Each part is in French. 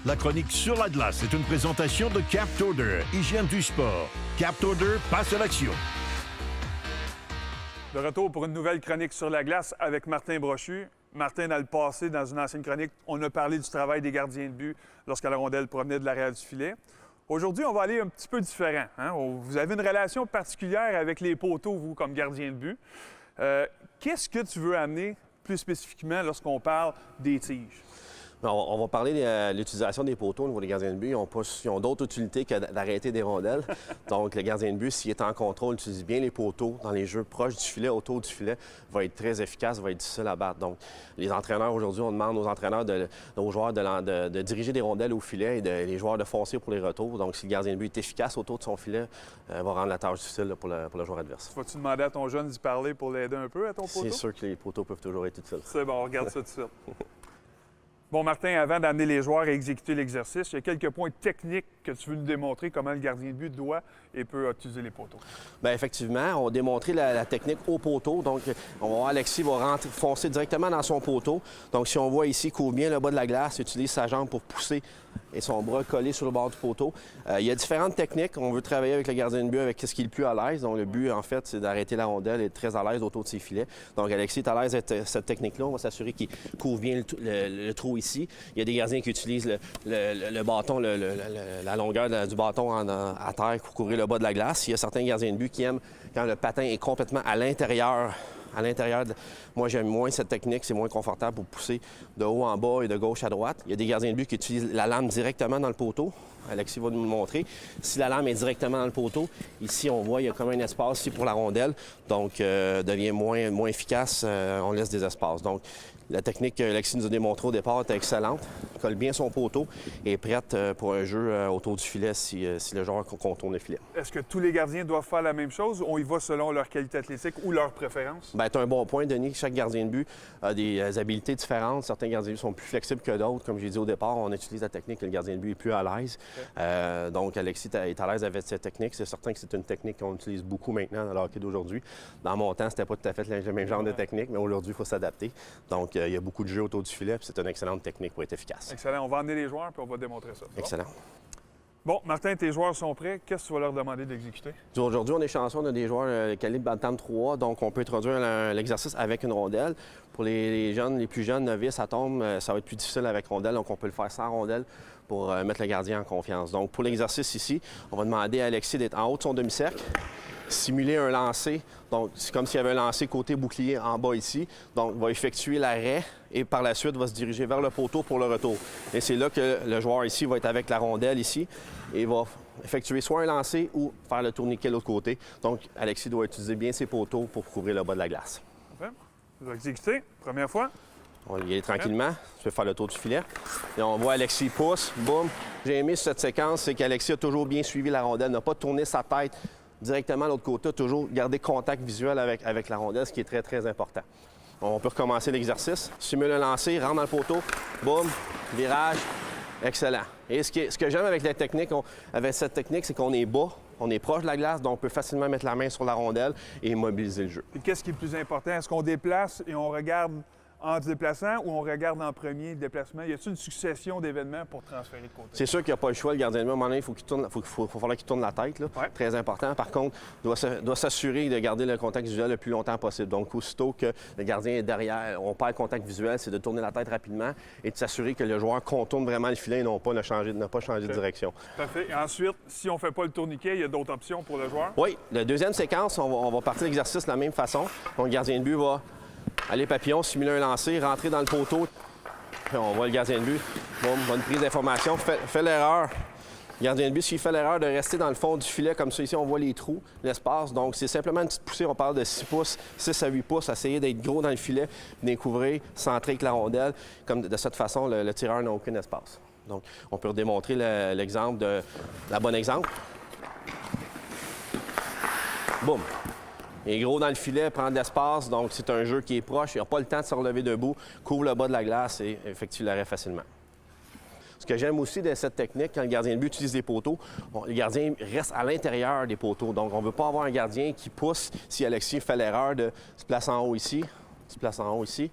La chronique sur la glace est une présentation de Captorder, hygiène du sport. Captorder, passe à l'action. De retour pour une nouvelle chronique sur la glace avec Martin Brochu. Martin, dans le passé, dans une ancienne chronique, on a parlé du travail des gardiens de but lorsque la rondelle provenait de l'arrière du filet. Aujourd'hui, on va aller un petit peu différent. Hein? Vous avez une relation particulière avec les poteaux, vous, comme gardien de but. Qu'est-ce que tu veux amener plus spécifiquement lorsqu'on parle des tiges? On va parler de l'utilisation des poteaux au niveau des gardiens de but. Ils ont d'autres utilités que d'arrêter des rondelles. Donc, le gardien de but, s'il est en contrôle, utilise bien les poteaux dans les jeux proches du filet, autour du filet, va être très efficace, va être difficile à battre. Donc, les entraîneurs, aujourd'hui, on demande aux entraîneurs, aux joueurs de diriger des rondelles au filet et les joueurs de foncer pour les retours. Donc, si le gardien de but est efficace autour de son filet, va rendre la tâche difficile pour le joueur adverse. Vas-tu demander à ton jeune d'y parler pour l'aider un peu à ton poteau? C'est sûr que les poteaux peuvent toujours être utiles. C'est bon, on regarde ça tout de suite. Bon, Martin, avant d'amener les joueurs à exécuter l'exercice, il y a quelques points techniques que tu veux nous démontrer comment le gardien de but doit et peut utiliser les poteaux. Bien, effectivement, on va démontrer la technique au poteau. Donc, on va voir Alexis va foncer directement dans son poteau. Donc, si on voit ici, il couvre bien le bas de la glace, utilise sa jambe pour pousser et son bras collé sur le bord du poteau. Il y a différentes techniques. On veut travailler avec le gardien de but avec ce qui est le plus à l'aise. Donc, le but, en fait, c'est d'arrêter la rondelle et être très à l'aise autour de ses filets. Donc, Alexis est à l'aise avec cette technique-là. On va s'assurer qu'il couvre bien le trou ici. Il y a des gardiens qui utilisent le bâton, la longueur du bâton à terre pour couvrir le bas de la glace. Il y a certains gardiens de but qui aiment quand le patin est complètement à l'intérieur. Moi, j'aime moins cette technique, c'est moins confortable pour pousser de haut en bas et de gauche à droite. Il y a des gardiens de but qui utilisent la lame directement dans le poteau. Alexis va nous le montrer. Si la lame est directement dans le poteau, ici, on voit, il y a comme un espace ici pour la rondelle, donc devient moins efficace, on laisse des espaces. Donc, la technique qu'Alexis nous a démontrée au départ est excellente. Il colle bien son poteau et est prête pour un jeu autour du filet si le joueur contourne le filet. Est-ce que tous les gardiens doivent faire la même chose ou on y va selon leur qualité athlétique ou leur préférence? Bien, tu as un bon point, Denis. Chaque gardien de but a des habiletés différentes. Certains gardiens de but sont plus flexibles que d'autres. Comme j'ai dit au départ, on utilise la technique que le gardien de but est plus à l'aise. Okay. Donc, Alexis est à l'aise avec cette technique. C'est certain que c'est une technique qu'on utilise beaucoup maintenant dans le hockey d'aujourd'hui. Dans mon temps, c'était pas tout à fait le même genre de technique, mais aujourd'hui, il faut s'adapter. Donc, il y a beaucoup de jeux autour du filet, puis c'est une excellente technique pour être efficace. Excellent. On va emmener les joueurs, puis on va démontrer ça. Excellent. Bon, Martin, tes joueurs sont prêts. Qu'est-ce que tu vas leur demander d'exécuter? Aujourd'hui, on est chanceux, on a des joueurs calibre Bantam 3, donc on peut introduire l'exercice avec une rondelle. Pour les plus jeunes novices à tombe, ça va être plus difficile avec rondelle, donc on peut le faire sans rondelle pour mettre le gardien en confiance. Donc, pour l'exercice ici, on va demander à Alexis d'être en haut de son demi-cercle, simuler un lancer. Donc, c'est comme s'il y avait un lancer côté bouclier en bas ici. Donc, il va effectuer l'arrêt et par la suite, va se diriger vers le poteau pour le retour. Et c'est là que le joueur ici va être avec la rondelle ici et va effectuer soit un lancer ou faire le tourniquet de l'autre côté. Donc, Alexis doit utiliser bien ses poteaux pour couvrir le bas de la glace. Parfait. Tu vas exécuter. Première fois. On va y aller tranquillement. Je vais faire le tour du filet. Et on voit Alexis pousse, boum. J'ai aimé cette séquence, c'est qu'Alexis a toujours bien suivi la rondelle, n'a pas tourné sa tête directement à l'autre côté, toujours garder contact visuel avec la rondelle, ce qui est très, très important. On peut recommencer l'exercice. Simule un lancer, rentre dans le poteau, boum, virage, excellent. Et ce que j'aime avec cette technique, c'est qu'on est bas, on est proche de la glace, donc on peut facilement mettre la main sur la rondelle et immobiliser le jeu. Et qu'est-ce qui est le plus important? Est-ce qu'on déplace et on regarde en se déplaçant ou on regarde en premier déplacement? Y a-t-il une succession d'événements pour transférer de côté? C'est sûr qu'il n'y a pas le choix. Le gardien de but, à un moment donné, il faut falloir qu'il tourne la tête. Là. Ouais. Très important. Par contre, il doit s'assurer de garder le contact visuel le plus longtemps possible. Donc, aussitôt que le gardien est derrière, on perd le contact visuel, c'est de tourner la tête rapidement et de s'assurer que le joueur contourne vraiment le filet et non pas ne pas changer de direction. Parfait. Et ensuite, si on ne fait pas le tourniquet, il y a d'autres options pour le joueur? Oui. La deuxième séquence, on va partir l'exercice de la même façon. Donc, le gardien de but va aller papillon, simuler un lancer, rentrer dans le poteau. Puis on voit le gardien de but. Bon, bonne prise d'information. Fait l'erreur. Le gardien de but, s'il fait l'erreur de rester dans le fond du filet, comme ça, ici, on voit les trous, l'espace. Donc, c'est simplement une petite poussée. On parle de 6 pouces, 6 à 8 pouces. Essayer d'être gros dans le filet, venir couvrir, centrer avec la rondelle. Comme de cette façon, le tireur n'a aucun espace. Donc, on peut redémontrer l'exemple la bonne exemple. Boum. Il est gros dans le filet, prend de l'espace, donc c'est un jeu qui est proche. Il n'a pas le temps de se relever debout, couvre le bas de la glace et effectue l'arrêt facilement. Ce que j'aime aussi de cette technique, quand le gardien de but utilise des poteaux, le gardien reste à l'intérieur des poteaux. Donc, on ne veut pas avoir un gardien qui pousse si Alexis fait l'erreur de se placer en haut ici. Tu te places en haut ici.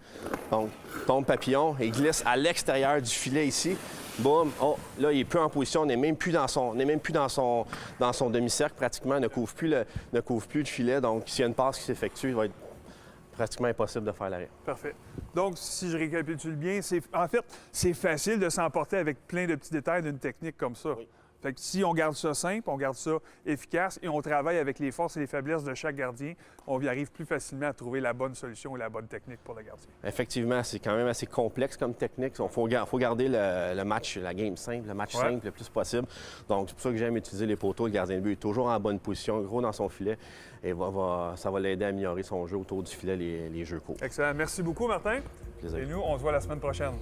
Donc, tombe papillon et glisse à l'extérieur du filet ici. Boum. Oh, là, il n'est plus en position. On n'est même plus dans son demi-cercle pratiquement. Ne couvre plus le filet. Donc, s'il y a une passe qui s'effectue, il va être pratiquement impossible de faire l'arrêt. Parfait. Donc, si je récapitule bien, c'est facile de s'emporter avec plein de petits détails d'une technique comme ça. Oui. Fait que si on garde ça simple, on garde ça efficace et on travaille avec les forces et les faiblesses de chaque gardien, on y arrive plus facilement à trouver la bonne solution et la bonne technique pour le gardien. Effectivement, c'est quand même assez complexe comme technique. Il faut garder le match, la game simple, le match simple le plus possible. Donc, c'est pour ça que j'aime utiliser les poteaux. Le gardien de but est toujours en bonne position, gros dans son filet. Et ça va l'aider à améliorer son jeu autour du filet, les jeux courts. Excellent. Merci beaucoup, Martin. Plaisir. Et nous, on se voit la semaine prochaine.